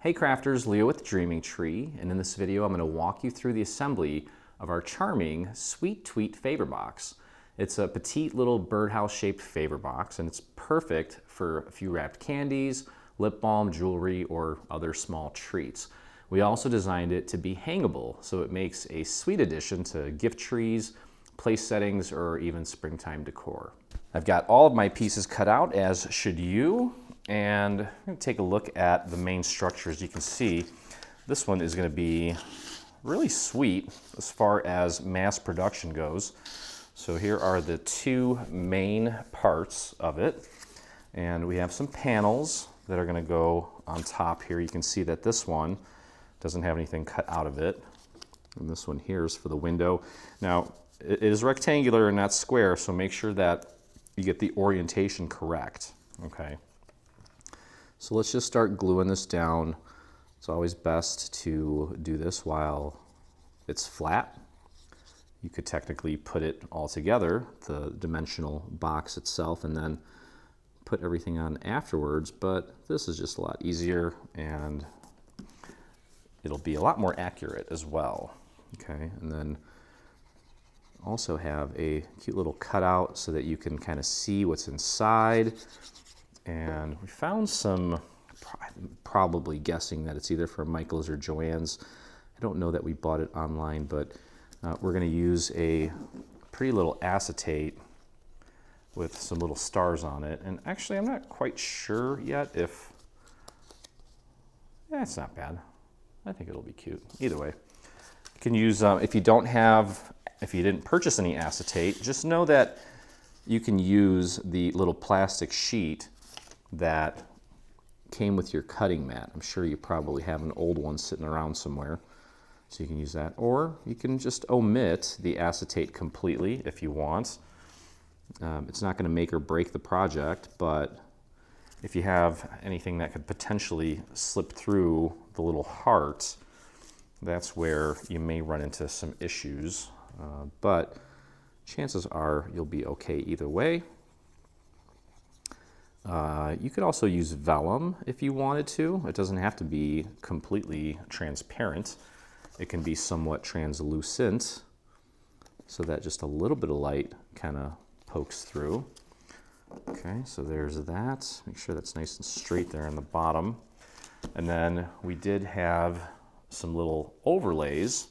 Hey crafters, Leo with Dreaming Tree, and in this video I'm going to walk you through the assembly of our charming Sweet Tweet favor box. It's a petite little birdhouse shaped favor box, and it's perfect for a few wrapped candies, lip balm, jewelry, or other small treats. We also designed it to be hangable, so it makes a sweet addition to gift trees, place settings, or even springtime decor. I've got all of my pieces cut out, as should you. And I'm going to take a look at the main structure. As you can see, this one is going to be really sweet as far as mass production goes. So here are the two main parts of it. And we have some panels that are going to go on top here. You can see that this one doesn't have anything cut out of it. And this one here is for the window. Now, it is rectangular and not square, so make sure that you get the orientation correct. Okay. So let's just start gluing this down. It's always best to do this while it's flat. You could technically put it all together, the dimensional box itself, and then put everything on afterwards, but this is just a lot easier and it'll be a lot more accurate as well. Okay, and then also have a cute little cutout so that you can kind of see what's inside. And we found some, probably guessing that it's either from Michael's or Joann's. I don't know that we bought it online, but we're going to use a pretty little acetate with some little stars on it. And actually, I'm not quite sure yet if, it's not bad. I think it'll be cute. Either way, you can use, if you didn't purchase any acetate, just know that you can use the little plastic sheet that came with your cutting mat. I'm sure you probably have an old one sitting around somewhere, so you can use that. Or you can just omit the acetate completely if you want. It's not going to make or break the project, but if you have anything that could potentially slip through the little heart, that's where you may run into some issues. But chances are you'll be okay either way. You could also use vellum if you wanted to. It doesn't have to be completely transparent. It can be somewhat translucent so that just a little bit of light kind of pokes through. Okay, so there's that. Make sure that's nice and straight there on the bottom. And then we did have some little overlays.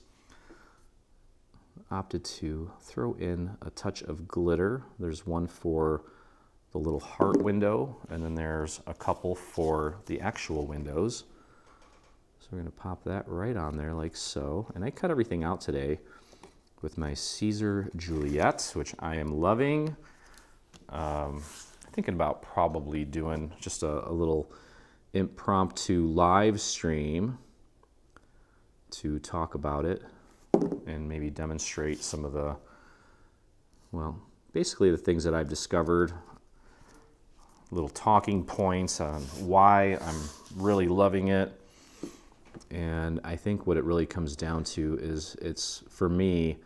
Opted to throw in a touch of glitter. There's one for the little heart window, and then there's a couple for the actual windows. So we're going to pop that right on there like so. And I cut everything out today with my Caesar Juliet, which I am loving. Thinking about probably doing just a little impromptu live stream to talk about it and maybe demonstrate some of the, well, basically the things that I've discovered, little talking points on why I'm really loving it. And I think what it really comes down to is it's, for me,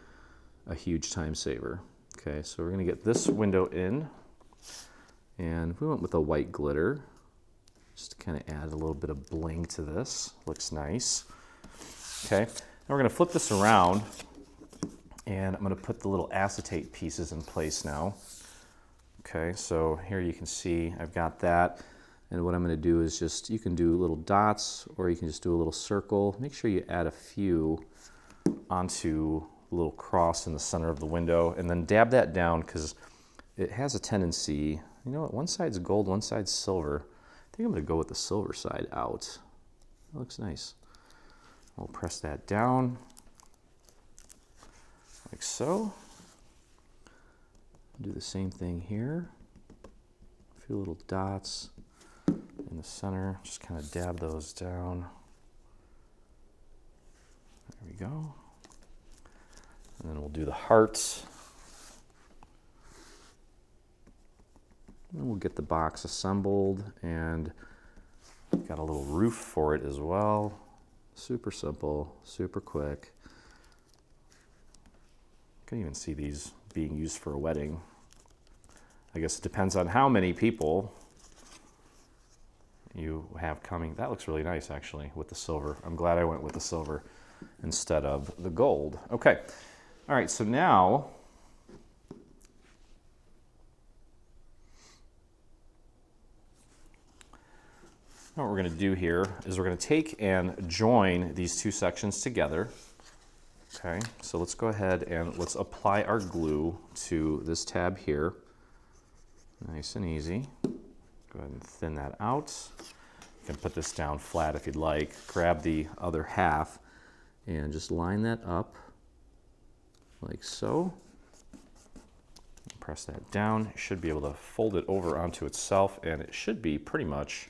a huge time saver. Okay, so we're going to get this window in, and we went with a white glitter just to kind of add a little bit of bling to this. Looks nice. Okay, now we're going to flip this around, and I'm going to put the little acetate pieces in place now. Okay, so here you can see I've got that, and what I'm going to do is just, you can do little dots or you can just do a little circle. Make sure you add a few onto a little cross in the center of the window, and then dab that down because it has a tendency, you know what, one side's gold, one side's silver. I think I'm going to go with the silver side out. That looks nice. We'll press that down like so. Do the same thing here. A few little dots in the center. Just kind of dab those down. There we go. And then we'll do the hearts. And we'll get the box assembled, and got a little roof for it as well. Super simple, super quick. You can even see these being used for a wedding. I guess it depends on how many people you have coming. That looks really nice actually with the silver. I'm glad I went with the silver instead of the gold. Okay, all right, so now what we're going to do here is we're going to take and join these two sections together. Okay, so let's go ahead and let's apply our glue to this tab here. Nice and easy. Go ahead and thin that out. You can put this down flat if you'd like. Grab the other half and just line that up like so. Press that down. You should be able to fold it over onto itself, and it should be pretty much,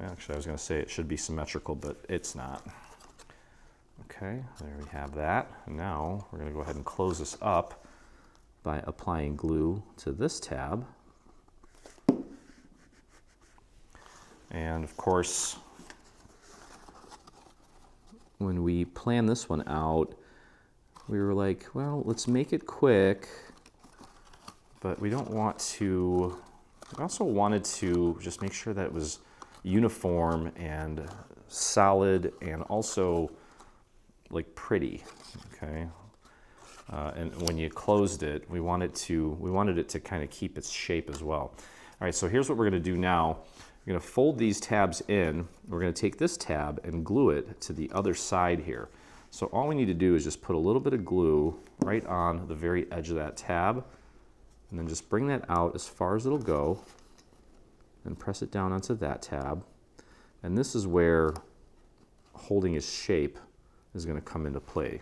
actually I was going to say it should be symmetrical, but it's not. Okay, there we have that. Now we're going to go ahead and close this up by applying glue to this tab. And of course, when we planned this one out, we were like, well, let's make it quick, but we don't want to, we also wanted to just make sure that it was uniform and solid and also like pretty, okay? And when you closed it, we wanted it to kind of keep its shape as well. All right, so here's what we're gonna do now. We're gonna fold these tabs in. We're gonna take this tab and glue it to the other side here. So all we need to do is just put a little bit of glue right on the very edge of that tab, and then just bring that out as far as it'll go, and press it down onto that tab. And this is where holding its shape is gonna come into play.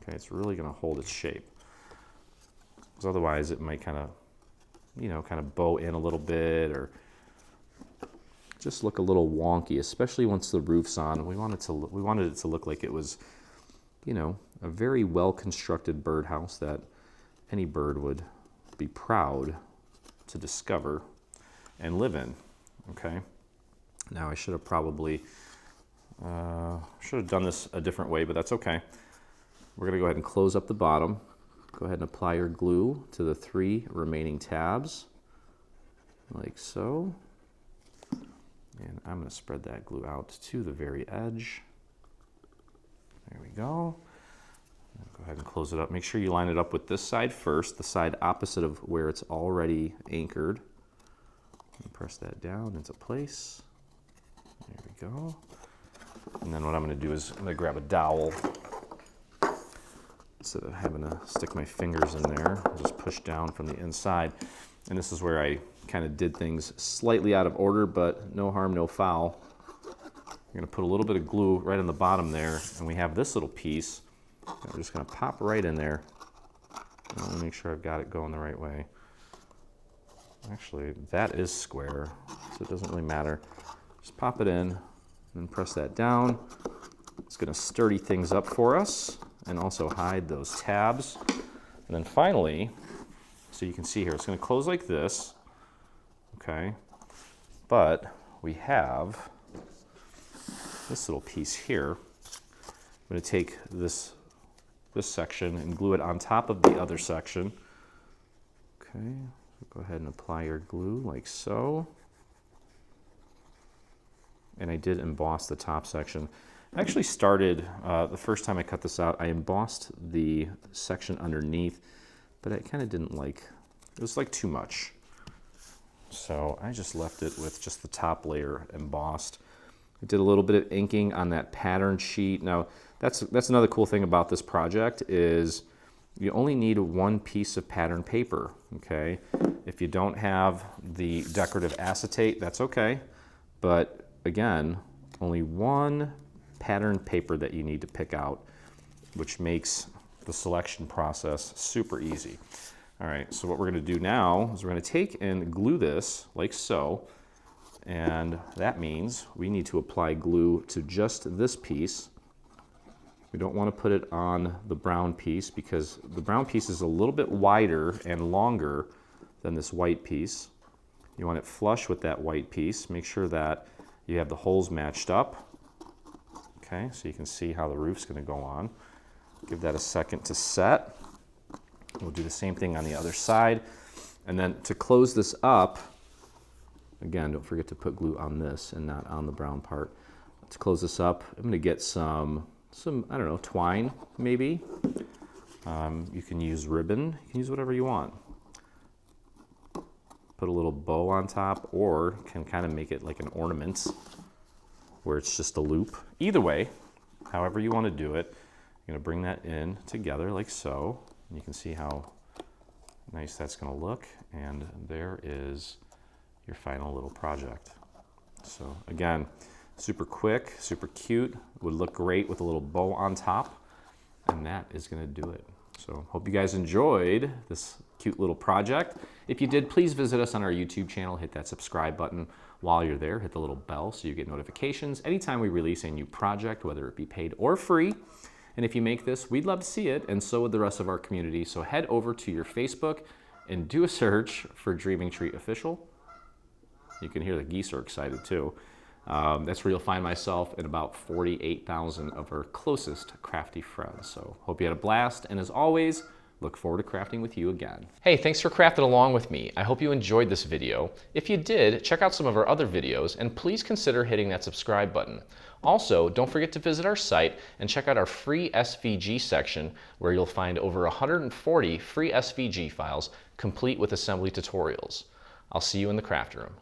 Okay, it's really gonna hold its shape. Because otherwise it might kind of bow in a little bit or just look a little wonky, especially once the roof's on. We wanted it to look like it was, you know, a very well-constructed birdhouse that any bird would be proud to discover and live in, okay? Now I should have probably, done this a different way, but that's okay. We're gonna go ahead and close up the bottom. Go ahead and apply your glue to the 3 remaining tabs, like so. And I'm going to spread that glue out to the very edge. There we go. Go ahead and close it up. Make sure you line it up with this side first, the side opposite of where it's already anchored. And press that down into place. There we go. And then what I'm going to do is I'm going to grab a dowel. Instead of having to stick my fingers in there, I'll just push down from the inside. And this is where I kind of did things slightly out of order, but no harm, no foul. I'm going to put a little bit of glue right on the bottom there, and we have this little piece that we're just going to pop right in there. I want to make sure I've got it going the right way. Actually, that is square, so it doesn't really matter. Just pop it in and press that down. It's going to sturdy things up for us and also hide those tabs. And then finally, so you can see here, it's going to close like this, okay? But we have this little piece here. I'm going to take this section and glue it on top of the other section. Okay, go ahead and apply your glue like so. And I did emboss the top section. I actually started, the first time I cut this out, I embossed the section underneath, but I kind of didn't like, it was like too much. So I just left it with just the top layer embossed. I did a little bit of inking on that pattern sheet. Now, that's another cool thing about this project is you only need 1 piece of pattern paper, okay? If you don't have the decorative acetate, that's okay. But again, only 1 pattern paper that you need to pick out, which makes the selection process super easy. All right, so what we're gonna do now is we're gonna take and glue this like so, and that means we need to apply glue to just this piece. We don't want to put it on the brown piece because the brown piece is a little bit wider and longer than this white piece. You want it flush with that white piece. Make sure that you have the holes matched up. Okay, so you can see how the roof's going to go on. Give that a second to set. We'll do the same thing on the other side. And then to close this up, Again, don't forget to put glue on this and not on the brown part. Let's close this up. I'm going to get some, I don't know, twine maybe. You can use ribbon. You can use whatever you want. Put a little bow on top, or can kind of make it like an ornament where it's just a loop. Either way, however you want to do it, you're going to bring that in together like so. And you can see how nice that's going to look. And there is your final little project. So again, super quick, super cute. Would look great with a little bow on top. And that is going to do it. So hope you guys enjoyed this cute little project. If you did, please visit us on our YouTube channel. Hit that subscribe button. While you're there, hit the little bell so you get notifications anytime we release a new project, whether it be paid or free. And if you make this, we'd love to see it, and so would the rest of our community. So head over to your Facebook and do a search for Dreaming Tree Official. You can hear the geese are excited too. That's where you'll find myself and about 48,000 of our closest crafty friends. So hope you had a blast, and as always, look forward to crafting with you again. Hey, thanks for crafting along with me. I hope you enjoyed this video. If you did, check out some of our other videos, and please consider hitting that subscribe button. Also, don't forget to visit our site and check out our free SVG section, where you'll find over 140 free SVG files complete with assembly tutorials. I'll see you in the craft room.